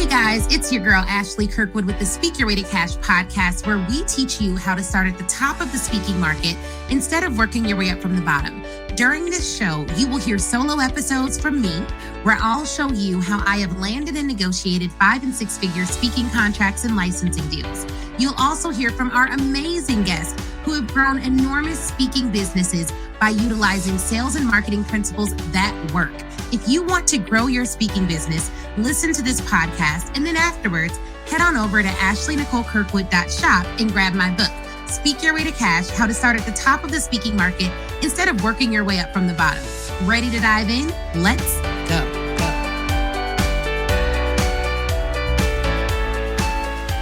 Hey guys, it's your girl Ashley Kirkwood with the Speak Your Way to Cash podcast, where we teach you how to start at the top of the speaking market instead of working your way up from the bottom. During this show, you will hear solo episodes from me, where I'll show you how I have landed and negotiated 5- and 6-figure speaking contracts and licensing deals. You'll also hear from our amazing guests who have grown enormous speaking businesses by utilizing sales and marketing principles that work. If you want to grow your speaking business, listen to this podcast, and then afterwards, head on over to ashleynicolekirkwood.shop and grab my book, Speak Your Way to Cash, How to Start at the Top of the Speaking Market instead of working your way up from the bottom. Ready to dive in? Let's go.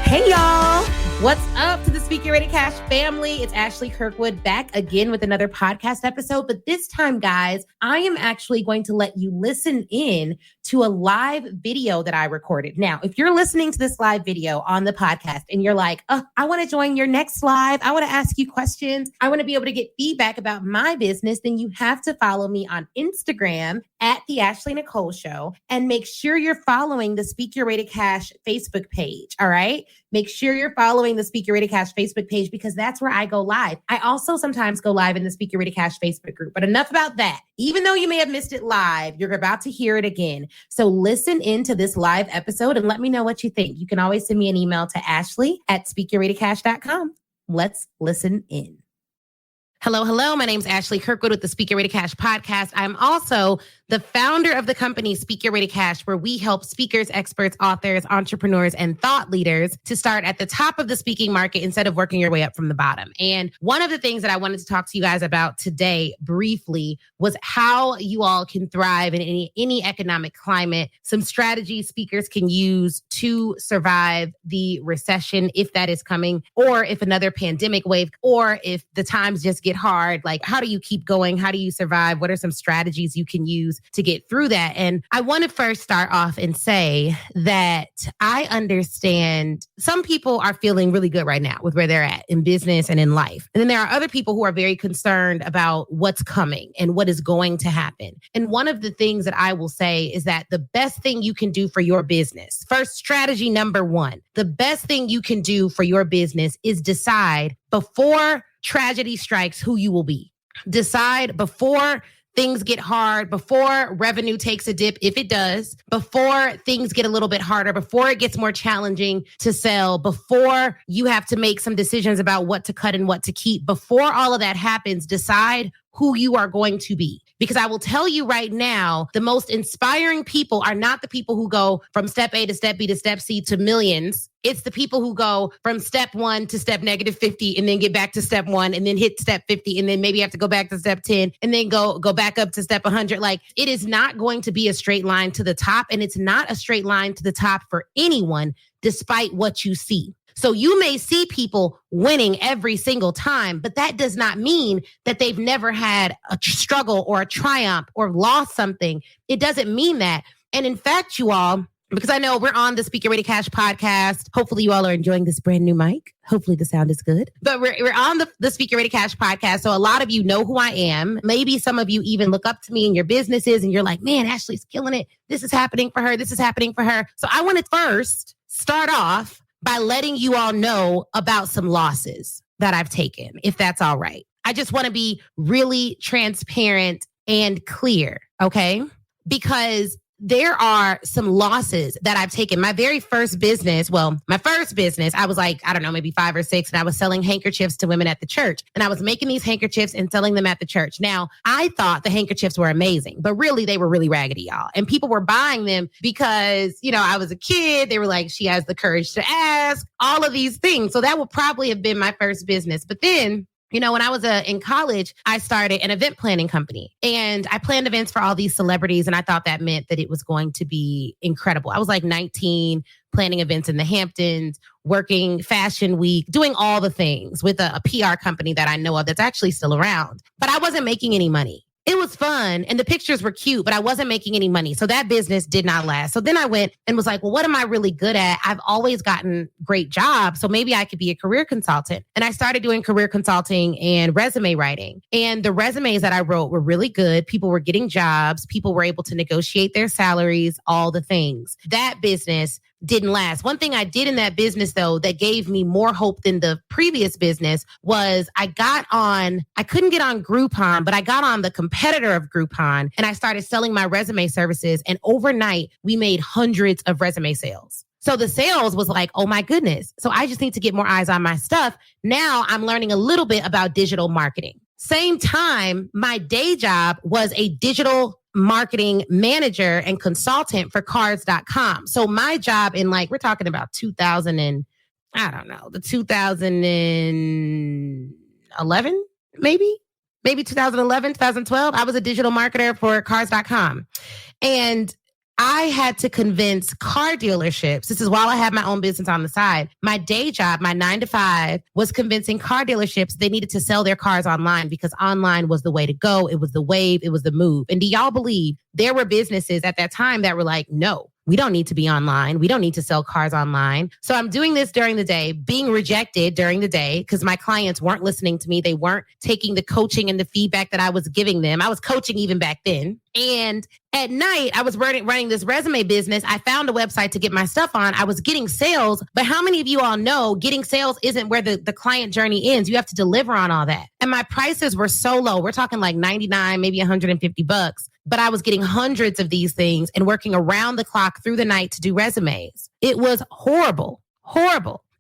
Hey, y'all. What's up to the Speak Your Way to Cash family? It's Ashley Kirkwood back again with another podcast episode. But this time, guys, I am actually going to let you listen in to a live video that I recorded. Now, if you're listening to this live video on the podcast and you're like, I want to join your next live, I want to ask you questions, I want to be able to get feedback about my business, then you have to follow me on Instagram at The Ashley Nicole Show, and make sure you're following the Speak Your Way to Cash Facebook page, all right? Make sure you're following the Speak Your Way to Cash Facebook page because that's where I go live. I also sometimes go live in the Speak Your Way to Cash Facebook group, but enough about that. Even though you may have missed it live, you're about to hear it again. So listen into this live episode and let me know what you think. You can always send me an email to ashley@speakyourwaytocash.com. Let's listen in. Hello. My name's Ashley Kirkwood with the Speak Your Way to Cash podcast. I'm also the founder of the company Speak Your Way to Cash, where we help speakers, experts, authors, entrepreneurs, and thought leaders to start at the top of the speaking market instead of working your way up from the bottom. And one of the things that I wanted to talk to you guys about today briefly was how you all can thrive in any economic climate, some strategies speakers can use to survive the recession, if that is coming, or if another pandemic wave, or if the times just get hard. Like, how do you keep going? How do you survive? What are some strategies you can use to get through that? And I want to first start off and say that I understand some people are feeling really good right now with where they're at in business and in life. And then there are other people who are very concerned about what's coming and what is going to happen. And one of the things that I will say is that the best thing you can do for your business, first strategy number one, the best thing you can do for your business is decide before tragedy strikes who you will be. Decide before things get hard, before revenue takes a dip, if it does, before things get a little bit harder, before it gets more challenging to sell, before you have to make some decisions about what to cut and what to keep, before all of that happens, decide who you are going to be. Because I will tell you right now, the most inspiring people are not the people who go from step A to step B to step C to millions. It's the people who go from step 1 to step -50 and then get back to step 1 and then hit step 50 and then maybe have to go back to step 10 and then go back up to step 100. Like, it is not going to be a straight line to the top, and it's not a straight line to the top for anyone, despite what you see. So you may see people winning every single time, but that does not mean that they've never had a struggle or a triumph or lost something. It doesn't mean that. And in fact, you all, because I know we're on the Speak Your Way to Cash podcast. Hopefully you all are enjoying this brand new mic. Hopefully the sound is good. But we're on the Speak Your Way to Cash podcast. So a lot of you know who I am. Maybe some of you even look up to me in your businesses and you're like, man, Ashley's killing it. This is happening for her. This is happening for her. So I want to first start off by letting you all know about some losses that I've taken, if that's all right. I just want to be really transparent and clear, okay? Because there are some losses that I've taken. My first business, I was like, I don't know, maybe 5 or 6, and I was selling handkerchiefs to women at the church. And I was making these handkerchiefs and selling them at the church. Now, I thought the handkerchiefs were amazing, but really they were really raggedy, y'all. And people were buying them because, I was a kid. They were like, she has the courage to ask, all of these things. So that would probably have been my first business. But then, when I was in college, I started an event planning company, and I planned events for all these celebrities. And I thought that meant that it was going to be incredible. I was like 19, planning events in the Hamptons, working Fashion Week, doing all the things with a PR company that I know of that's actually still around. But I wasn't making any money. It was fun and the pictures were cute, but I wasn't making any money. So that business did not last. So then I went and was like, well, what am I really good at? I've always gotten great jobs. So maybe I could be a career consultant. And I started doing career consulting and resume writing. And the resumes that I wrote were really good. People were getting jobs. People were able to negotiate their salaries, all the things. That business didn't last. One thing I did in that business, though, that gave me more hope than the previous business was I couldn't get on Groupon, but I got on the competitor of Groupon and I started selling my resume services. And overnight, we made hundreds of resume sales. So the sales was like, oh my goodness. So I just need to get more eyes on my stuff. Now I'm learning a little bit about digital marketing. Same time, my day job was a digital marketing manager and consultant for cards.com. So my job in we're talking about 2011, maybe 2011, 2012. I was a digital marketer for cards.com. And I had to convince car dealerships. This is while I had my own business on the side. My day job, my 9 to 5, was convincing car dealerships they needed to sell their cars online because online was the way to go. It was the wave. It was the move. And do y'all believe there were businesses at that time that were like, no, we don't need to be online. We don't need to sell cars online. So I'm doing this during the day, being rejected during the day because my clients weren't listening to me. They weren't taking the coaching and the feedback that I was giving them. I was coaching even back then. And at night, I was running this resume business. I found a website to get my stuff on. I was getting sales. But how many of you all know getting sales isn't where the client journey ends? You have to deliver on all that. And my prices were so low. We're talking like $99, maybe $150. But I was getting hundreds of these things and working around the clock through the night to do resumes. It was horrible.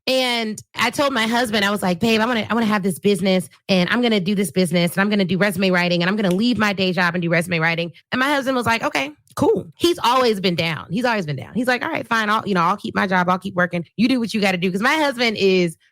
And I told my husband, I was like, babe, I want to have this business and I'm going to do this business and I'm going to do resume writing and I'm going to leave my day job and do resume writing. And my husband was like, okay, cool. He's always been down. He's like, all right, fine. I'll keep my job. I'll keep working. You do what you got to do. Because my husband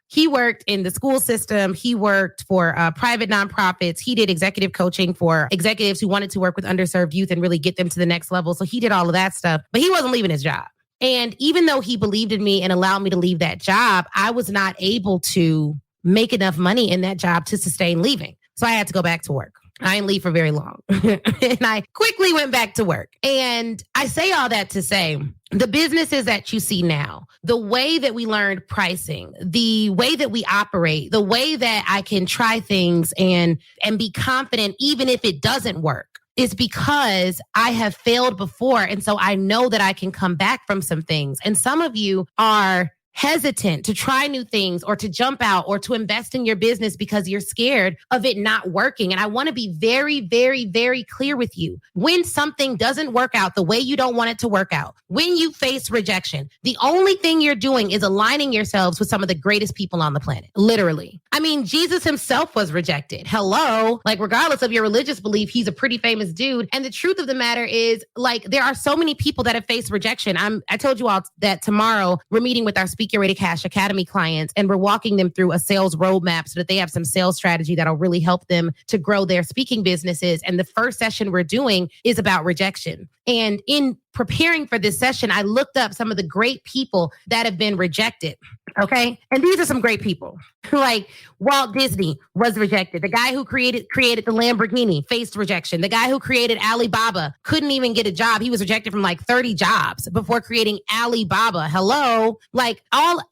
he worked in the school system. He worked for private nonprofits. He did executive coaching for executives who wanted to work with underserved youth and really get them to the next level. So he did all of that stuff, but he wasn't leaving his job. And even though he believed in me and allowed me to leave that job, I was not able to make enough money in that job to sustain leaving. So I had to go back to work. I didn't leave for very long. And I quickly went back to work. And I say all that to say, the businesses that you see now, the way that we learned pricing, the way that we operate, the way that I can try things and be confident even if it doesn't work, is because I have failed before. And so I know that I can come back from some things. And some of you are hesitant to try new things or to jump out or to invest in your business because you're scared of it not working. And I want to be very, very, very clear with you. When something doesn't work out the way you don't want it to work out, when you face rejection, the only thing you're doing is aligning yourselves with some of the greatest people on the planet. Literally. I mean, Jesus himself was rejected. Hello. Regardless of your religious belief, he's a pretty famous dude. And the truth of the matter is, there are so many people that have faced rejection. I told you all that tomorrow we're meeting with our Speaker Ready Cash Academy clients, and we're walking them through a sales roadmap so that they have some sales strategy that'll really help them to grow their speaking businesses. And the first session we're doing is about rejection. And in preparing for this session, I looked up some of the great people that have been rejected. Okay. And these are some great people. Like Walt Disney was rejected. The guy who created the Lamborghini faced rejection. The guy who created Alibaba couldn't even get a job. He was rejected from 30 jobs before creating Alibaba. Hello.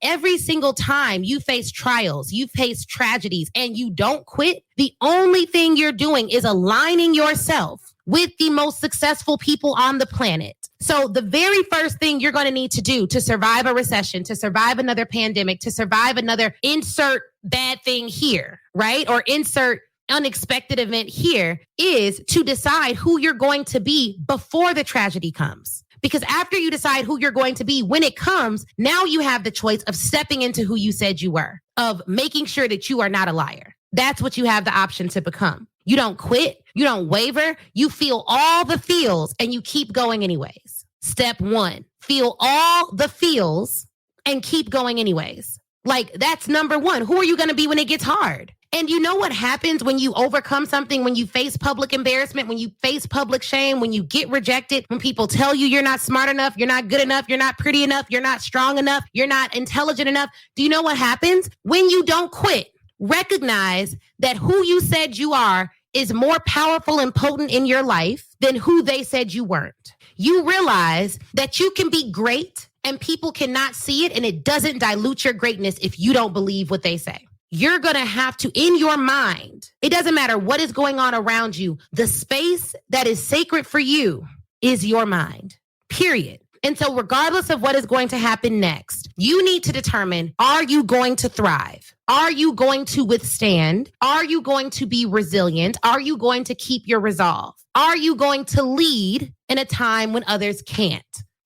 Every single time you face trials, you face tragedies, and you don't quit, the only thing you're doing is aligning yourself with the most successful people on the planet. So the very first thing you're going to need to do to survive a recession, to survive another pandemic, to survive another insert bad thing here, right? Or insert unexpected event here, is to decide who you're going to be before the tragedy comes. Because after you decide who you're going to be, when it comes, now you have the choice of stepping into who you said you were, of making sure that you are not a liar. That's what you have the option to become. You don't quit. You don't waver. You feel all the feels and you keep going anyways. Step 1, feel all the feels and keep going anyways. That's number 1. Who are you going to be when it gets hard? And you know what happens when you overcome something, when you face public embarrassment, when you face public shame, when you get rejected, when people tell you you're not smart enough, you're not good enough, you're not pretty enough, you're not strong enough, you're not intelligent enough. Do you know what happens? When you don't quit, recognize that who you said you are is more powerful and potent in your life than who they said you weren't. You realize that you can be great and people cannot see it, and it doesn't dilute your greatness if you don't believe what they say. You're going to have to, in your mind, it doesn't matter what is going on around you, the space that is sacred for you is your mind, period. And so regardless of what is going to happen next, you need to determine, are you going to thrive? Are you going to withstand? Are you going to be resilient? Are you going to keep your resolve? Are you going to lead in a time when others can't?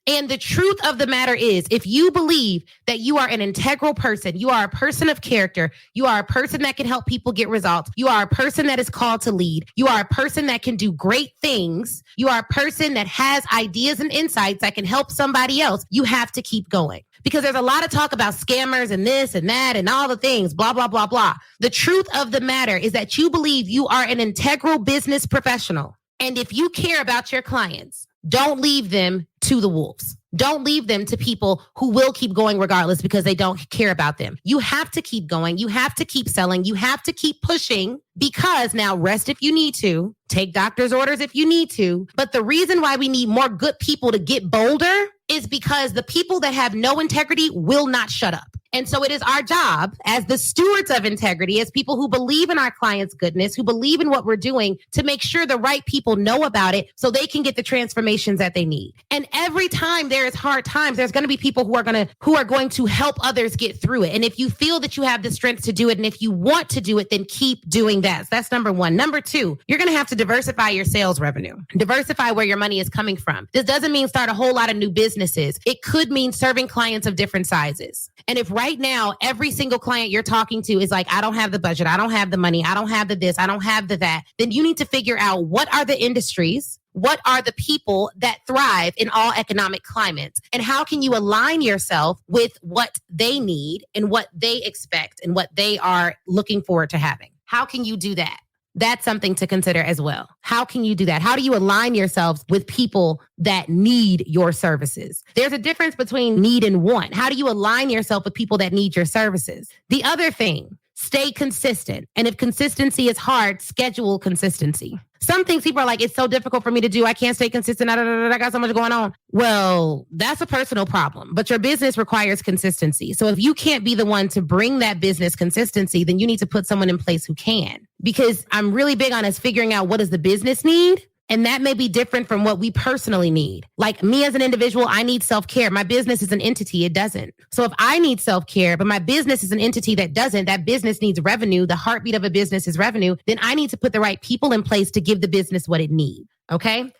And the truth of the matter is, if you believe that you are an integral person, you are a person of character, you are a person that can help people get results, you are a person that is called to lead, you are a person that can do great things, you are a person that has ideas and insights that can help somebody else, you have to keep going. Because there's a lot of talk about scammers and this and that and all the things, blah, blah, blah, blah. The truth of the matter is that you believe you are an integral business professional. And if you care about your clients, don't leave them to the wolves. Don't leave them to people who will keep going regardless because they don't care about them. You have to keep going. You have to keep selling. You have to keep pushing, because now rest if you need to, take doctor's orders if you need to. But the reason why we need more good people to get bolder is because the people that have no integrity will not shut up. And so it is our job as the stewards of integrity, as people who believe in our clients' goodness, who believe in what we're doing, to make sure the right people know about it so they can get the transformations that they need. And every time there is hard times, there's going to be people who are going to help others get through it. And if you feel that you have the strength to do it, and if you want to do it, then keep doing that. So that's number one. Number two, you're going to have to diversify your sales revenue. Diversify where your money is coming from. This doesn't mean start a whole lot of new businesses. It could mean serving clients of different sizes. And if right now, every single client you're talking to is like, I don't have the budget, I don't have the money, I don't have the this, I don't have the that, then you need to figure out, what are the industries, what are the people that thrive in all economic climates, and how can you align yourself with what they need and what they expect and what they are looking forward to having? How can you do that? That's something to consider as well. How can you do that? How do you align yourselves with people that need your services? There's a difference between need and want. How do you align yourself with people that need your services? The other thing, stay consistent. And if consistency is hard, schedule consistency. Some things people are like, it's so difficult for me to do, I can't stay consistent, I got so much going on. Well, that's a personal problem, but your business requires consistency. So if you can't be the one to bring that business consistency, then you need to put someone in place who can. Because I'm really big on us figuring out, what does the business need? And that may be different from what we personally need. Like me as an individual, I need self-care. My business is an entity. It doesn't. So if I need self-care, but my business is an entity that doesn't, that business needs revenue. The heartbeat of a business is revenue. Then I need to put the right people in place to give the business what it needs. Okay?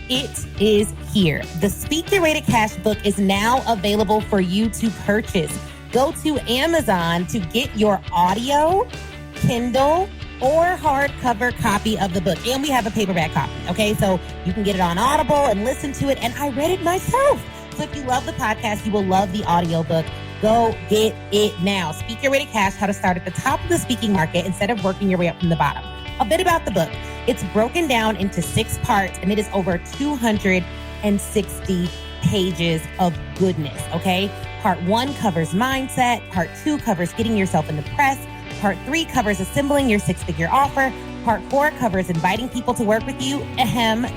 It is here. The Speak Your Way to Cash book is now available for you to purchase. Go to Amazon to get your audio, Kindle, or hardcover copy of the book. And we have a paperback copy. Okay, so you can get it on Audible and listen to it. And I read it myself. So if you love the podcast, you will love the audiobook. Go get it now. Speak Your Way to Cash, how to start at the top of the speaking market instead of working your way up from the bottom. A bit about the book. It's broken down into 6 parts, and it is over 260 pages of goodness. Okay, part 1 covers mindset. Part 2 covers getting yourself in the press. Part 3 covers assembling your 6-figure offer. Part 4 covers inviting people to work with you,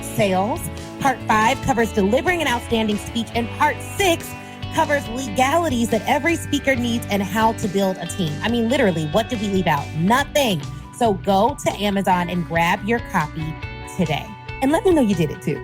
sales. Part 5 covers delivering an outstanding speech. And Part 6 covers legalities that every speaker needs and how to build a team. I mean, literally, what did we leave out? Nothing. So go to Amazon and grab your copy today. And let me know you did it too.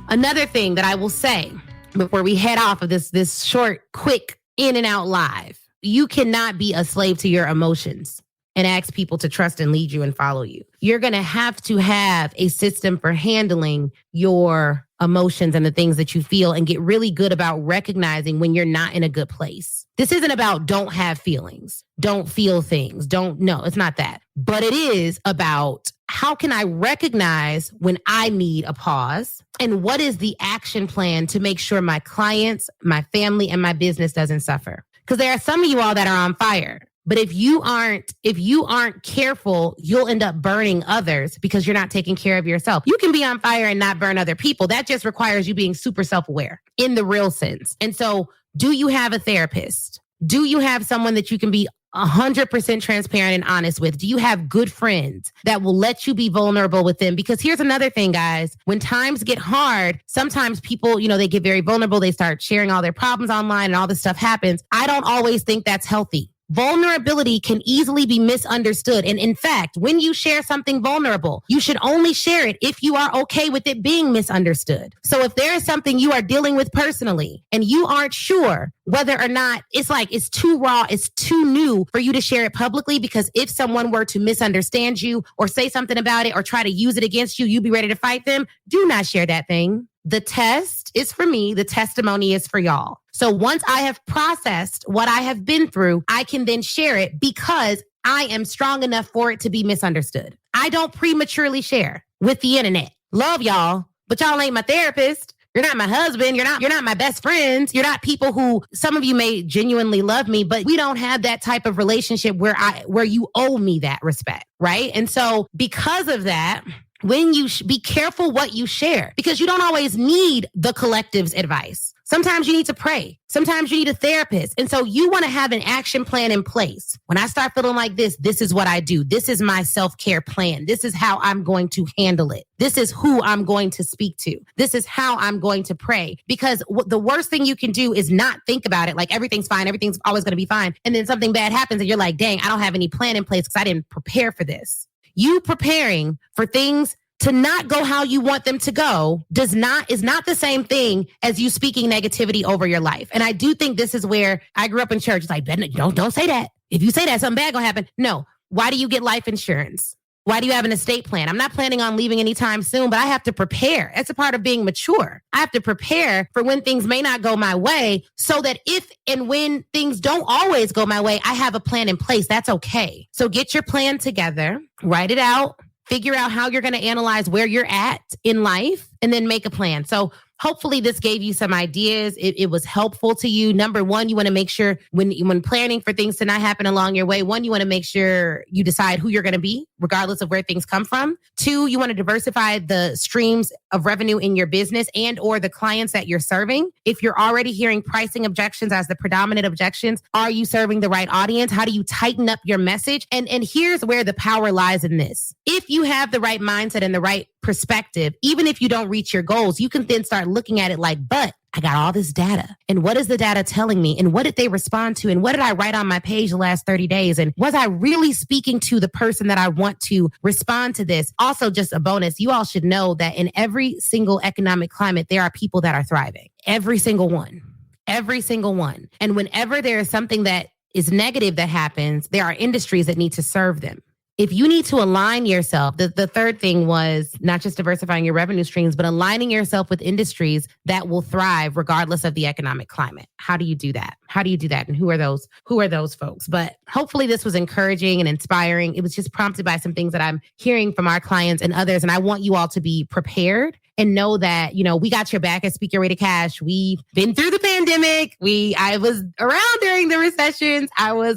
Another thing that I will say before we head off of this short, quick in and out live. You cannot be a slave to your emotions and ask people to trust and lead you and follow you. You're going to have a system for handling your emotions and the things that you feel, and get really good about recognizing when you're not in a good place. This isn't about don't have feelings, don't feel things, no, it's not that. But it is about, how can I recognize when I need a pause? And what is the action plan to make sure my clients, my family, and my business doesn't suffer? Because there are some of you all that are on fire. But if you aren't careful, you'll end up burning others because you're not taking care of yourself. You can be on fire and not burn other people. That just requires you being super self-aware in the real sense. And so, do you have a therapist? Do you have someone that you can be 100% transparent and honest with? Do you have good friends that will let you be vulnerable with them? Because here's another thing, guys. When times get hard, sometimes people, they get very vulnerable. They start sharing all their problems online and all this stuff happens. I don't always think that's healthy. Vulnerability can easily be misunderstood. And in fact, when you share something vulnerable, you should only share it if you are okay with it being misunderstood. So if there is something you are dealing with personally and you aren't sure whether or not it's too raw, it's too new for you to share it publicly, because if someone were to misunderstand you or say something about it or try to use it against you, you'd be ready to fight them. Do not share that thing. The test is for me. The testimony is for y'all. So once I have processed what I have been through, I can then share it because I am strong enough for it to be misunderstood. I don't prematurely share with the internet. Love y'all, but y'all ain't my therapist. You're not my husband. You're not my best friends. You're not people who, some of you may genuinely love me, but we don't have that type of relationship where you owe me that respect, right? And so because of that, when you be careful what you share, because you don't always need the collective's advice. Sometimes you need to pray. Sometimes you need a therapist. And so you want to have an action plan in place. When I start feeling like this is what I do. This is my self-care plan. This is how I'm going to handle it. This is who I'm going to speak to. This is how I'm going to pray. Because the worst thing you can do is not think about it like everything's fine. Everything's always going to be fine. And then something bad happens and you're like, dang, I don't have any plan in place because I didn't prepare for this. You preparing for things to not go how you want them to go is not the same thing as you speaking negativity over your life. And I do think this is where I grew up in church. It's like, don't say that. If you say that, something bad gonna happen. No. Why do you get life insurance? Why do you have an estate plan? I'm not planning on leaving anytime soon, but I have to prepare. That's a part of being mature. I have to prepare for when things may not go my way so that if and when things don't always go my way, I have a plan in place. That's okay. So get your plan together, write it out, figure out how you're going to analyze where you're at in life, and then make a plan. So hopefully this gave you some ideas. It was helpful to you. Number one, you want to make sure when planning for things to not happen along your way, one, you want to make sure you decide who you're going to be, regardless of where things come from. Two, you want to diversify the streams of revenue in your business and or the clients that you're serving. If you're already hearing pricing objections as the predominant objections, are you serving the right audience? How do you tighten up your message? And here's where the power lies in this. If you have the right mindset and the right perspective, even if you don't reach your goals, you can then start looking at it like, but I got all this data. And what is the data telling me? And what did they respond to? And what did I write on my page the last 30 days? And was I really speaking to the person that I want to respond to this? Also, just a bonus, you all should know that in every single economic climate, there are people that are thriving. Every single one. Every single one. And whenever there is something that is negative that happens, there are industries that need to serve them. If you need to align yourself, the third thing was not just diversifying your revenue streams, but aligning yourself with industries that will thrive regardless of the economic climate. How do you do that? How do you do that? And who are those folks? But hopefully this was encouraging and inspiring. It was just prompted by some things that I'm hearing from our clients and others. And I want you all to be prepared and know that, we got your back at Speak Your Way to Cash. We've been through the pandemic. I was around during the recessions.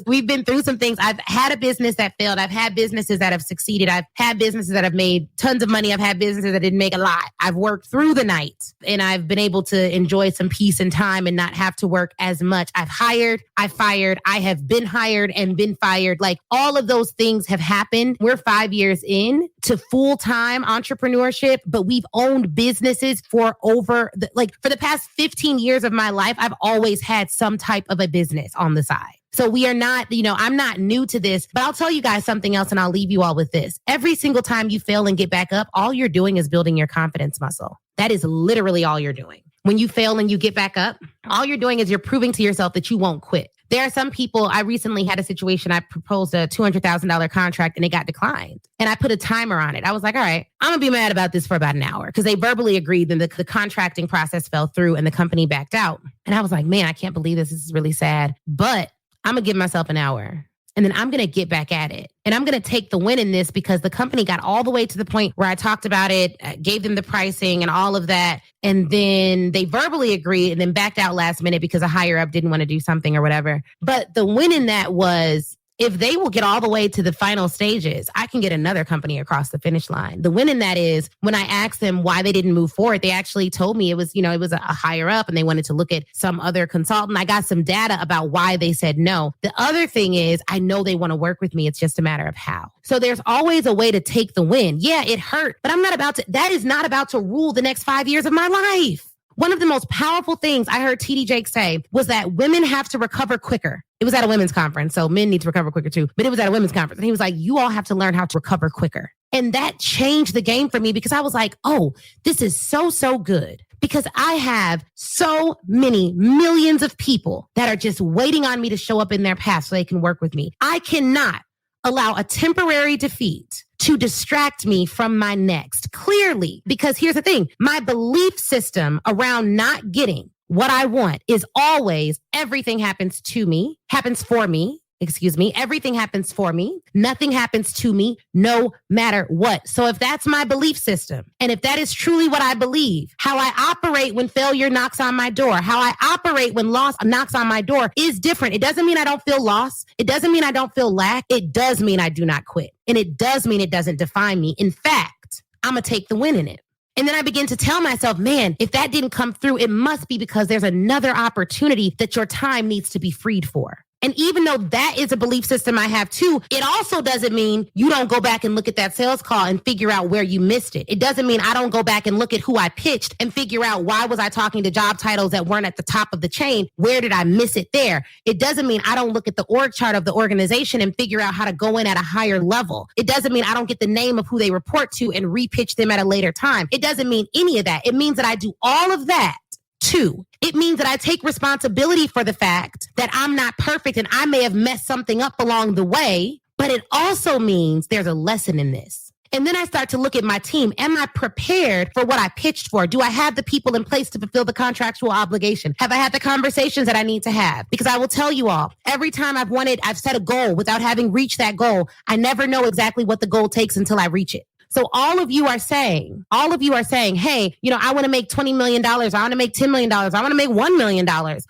We've been through some things. I've had a business that failed. I've had businesses that have succeeded. I've had businesses that have made tons of money. I've had businesses that didn't make a lot. I've worked through the night and I've been able to enjoy some peace and time and not have to work as much. I've hired, I've fired, I have been hired and been fired. Like all of those things have happened. We're 5 years in to full-time entrepreneurship, but we've owned businesses for the past 15 years of my life. I've always had some type of a business on the side. So we are not, I'm not new to this, but I'll tell you guys something else and I'll leave you all with this. Every single time you fail and get back up, all you're doing is building your confidence muscle. That is literally all you're doing. When you fail and you get back up, all you're doing is you're proving to yourself that you won't quit. There are some people, I recently had a situation, I proposed a $200,000 contract and it got declined. And I put a timer on it. I was like, all right, I'm going to be mad about this for about an hour because they verbally agreed. Then the contracting process fell through and the company backed out. And I was like, man, I can't believe this. This is really sad. But I'm going to give myself an hour. And then I'm going to get back at it. And I'm going to take the win in this because the company got all the way to the point where I talked about it, gave them the pricing and all of that. And then they verbally agreed and then backed out last minute because a higher up didn't want to do something or whatever. But the win in that was if they will get all the way to the final stages, I can get another company across the finish line. The win in that is when I asked them why they didn't move forward, they actually told me it was a higher up and they wanted to look at some other consultant. I got some data about why they said no. The other thing is I know they want to work with me. It's just a matter of how. So there's always a way to take the win. Yeah, it hurt, but that is not about to rule the next 5 years of my life. One of the most powerful things I heard TD Jakes say was that women have to recover quicker. It was at a women's conference, so men need to recover quicker too. But it was at a women's conference. And he was like, you all have to learn how to recover quicker. And that changed the game for me because I was like, oh, this is so good. Because I have so many millions of people that are just waiting on me to show up in their path so they can work with me. I cannot allow a temporary defeat to distract me from my next. Clearly, because here's the thing, my belief system around not getting what I want is always everything happens for me. Everything happens for me. Nothing happens to me, no matter what. So if that's my belief system, and if that is truly what I believe, how I operate when failure knocks on my door, how I operate when loss knocks on my door is different. It doesn't mean I don't feel lost. It doesn't mean I don't feel lack. It does mean I do not quit. And it does mean it doesn't define me. In fact, I'm going to take the win in it. And then I begin to tell myself, man, if that didn't come through, it must be because there's another opportunity that your time needs to be freed for. And even though that is a belief system I have too, it also doesn't mean you don't go back and look at that sales call and figure out where you missed it. It doesn't mean I don't go back and look at who I pitched and figure out why was I talking to job titles that weren't at the top of the chain? Where did I miss it there? It doesn't mean I don't look at the org chart of the organization and figure out how to go in at a higher level. It doesn't mean I don't get the name of who they report to and repitch them at a later time. It doesn't mean any of that. It means that I do all of that. Two, it means that I take responsibility for the fact that I'm not perfect and I may have messed something up along the way, but it also means there's a lesson in this. And then I start to look at my team. Am I prepared for what I pitched for? Do I have the people in place to fulfill the contractual obligation? Have I had the conversations that I need to have? Because I will tell you all, every time I've set a goal without having reached that goal, I never know exactly what the goal takes until I reach it. So all of you are saying, hey, I want to make $20 million. I want to make $10 million. I want to make $1 million.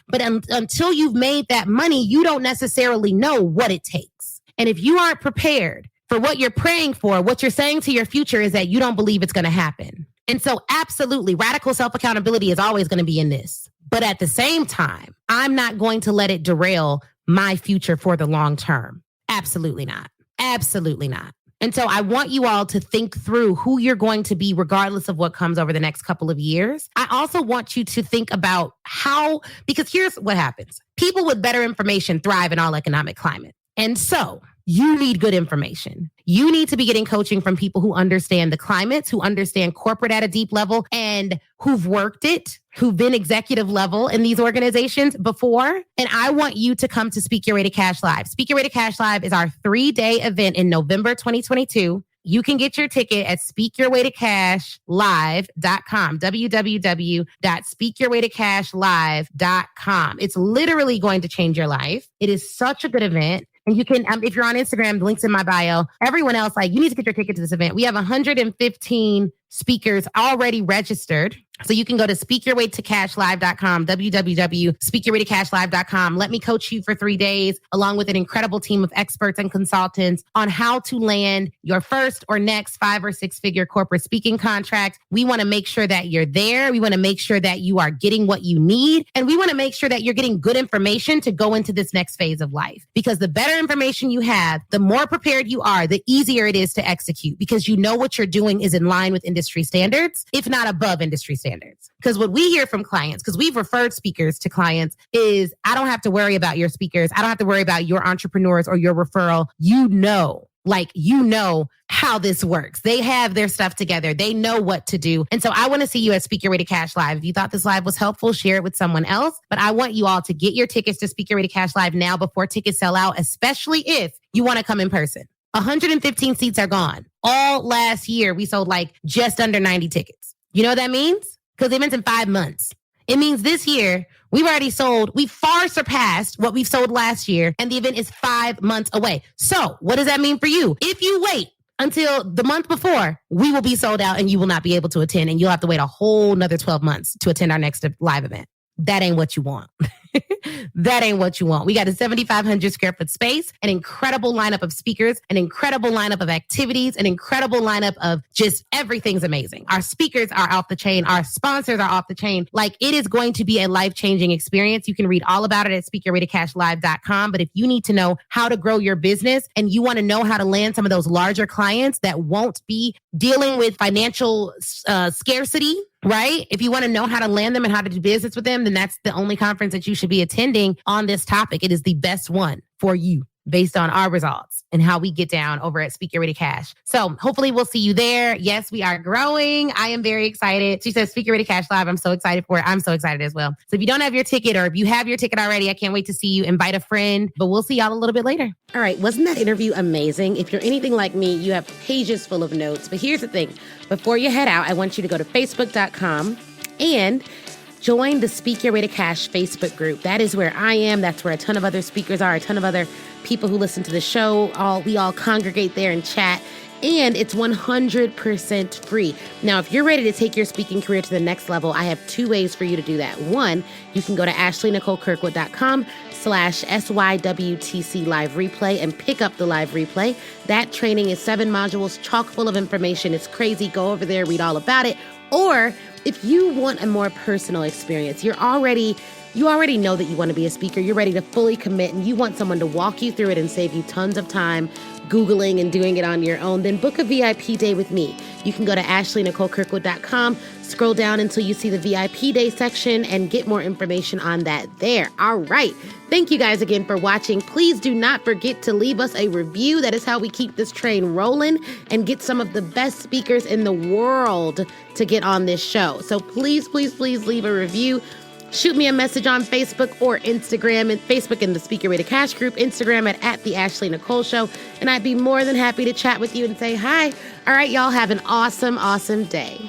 But until you've made that money, you don't necessarily know what it takes. And if you aren't prepared for what you're praying for, what you're saying to your future is that you don't believe it's going to happen. And so absolutely, radical self-accountability is always going to be in this. But at the same time, I'm not going to let it derail my future for the long term. Absolutely not. Absolutely not. And so I want you all to think through who you're going to be regardless of what comes over the next couple of years. I also want you to think about because here's what happens. People with better information thrive in all economic climates. And so you need good information. You need to be getting coaching from people who understand the climates, who understand corporate at a deep level, and who've worked it, who've been executive level in these organizations before. And I want you to come to Speak Your Way to Cash Live. Speak Your Way to Cash Live is our 3-day event in November 2022. You can get your ticket at speakyourwaytocashlive.com, www.speakyourwaytocashlive.com. It's literally going to change your life. It is such a good event. And you can, if you're on Instagram, the link's in my bio. Everyone else, you need to get your ticket to this event. We have 115 speakers already registered. So you can go to speakyourwaytocashlive.com, www.speakyourwaytocashlive.com. Let me coach you for 3 days, along with an incredible team of experts and consultants on how to land your first or next 5 or 6 figure corporate speaking contract. We want to make sure that you're there. We want to make sure that you are getting what you need. And we want to make sure that you're getting good information to go into this next phase of life. Because the better information you have, the more prepared you are, the easier it is to execute, because you know what you're doing is in line with industry standards, if not above industry standards. Because what we hear from clients, because we've referred speakers to clients, is I don't have to worry about your speakers. I don't have to worry about your entrepreneurs or your referral. You know how this works. They have their stuff together. They know what to do. And so I want to see you at Speak Your Way to Cash Live. If you thought this live was helpful, share it with someone else. But I want you all to get your tickets to Speak Your Way to Cash Live now before tickets sell out, especially if you want to come in person. 115 seats are gone. All last year, we sold just under 90 tickets. You know what that means? Because the event's in 5 months. It means this year, we've far surpassed what we've sold last year, and the event is 5 months away. So what does that mean for you? If you wait until the month before, we will be sold out and you will not be able to attend, and you'll have to wait a whole nother 12 months to attend our next live event. That ain't what you want. That ain't what you want. We got a 7,500 square foot space, an incredible lineup of speakers, an incredible lineup of activities, an incredible lineup of just everything's amazing. Our speakers are off the chain. Our sponsors are off the chain. It is going to be a life-changing experience. You can read all about it at speakyourwaytocashlive.com. But if you need to know how to grow your business and you want to know how to land some of those larger clients that won't be dealing with financial scarcity right? If you want to know how to land them and how to do business with them, then that's the only conference that you should be attending on this topic. It is the best one for you based on our results and how we get down over at Speak Your Way to Cash. So hopefully we'll see you there. Yes, we are growing. I am very excited. She says Speak Your Way to Cash Live. I'm so excited for it. I'm so excited as well. So if you don't have your ticket, or if you have your ticket already, I can't wait to see you. Invite a friend, but we'll see y'all a little bit later. All right. Wasn't that interview amazing? If you're anything like me, you have pages full of notes. But here's the thing. Before you head out, I want you to go to facebook.com and join the Speak Your Way to Cash Facebook group. That is where I am. That's where a ton of other speakers are, a ton of other people who listen to the show. We all congregate there and chat. And it's 100% free. Now, if you're ready to take your speaking career to the next level, I have 2 ways for you to do that. One, you can go to ashleynicolekirkwood.com/SYWTC live replay and pick up the live replay. That training is 7 modules, chock full of information. It's crazy. Go over there, read all about it. Or if you want a more personal experience, you already know that you want to be a speaker. You're ready to fully commit and you want someone to walk you through it and save you tons of time Googling and doing it on your own, then book a VIP day with me. You can go to ashleynicolekirkwood.com, scroll down until you see the VIP day section and get more information on that there. All right. Thank you guys again for watching. Please do not forget to leave us a review. That is how we keep this train rolling and get some of the best speakers in the world to get on this show. So please, please, please leave a review. Shoot me a message on Facebook or Instagram, and Facebook in the Speak Your Way to Cash group, Instagram at the Ashley Nicole Show. And I'd be more than happy to chat with you and say hi. All right, y'all have an awesome, awesome day.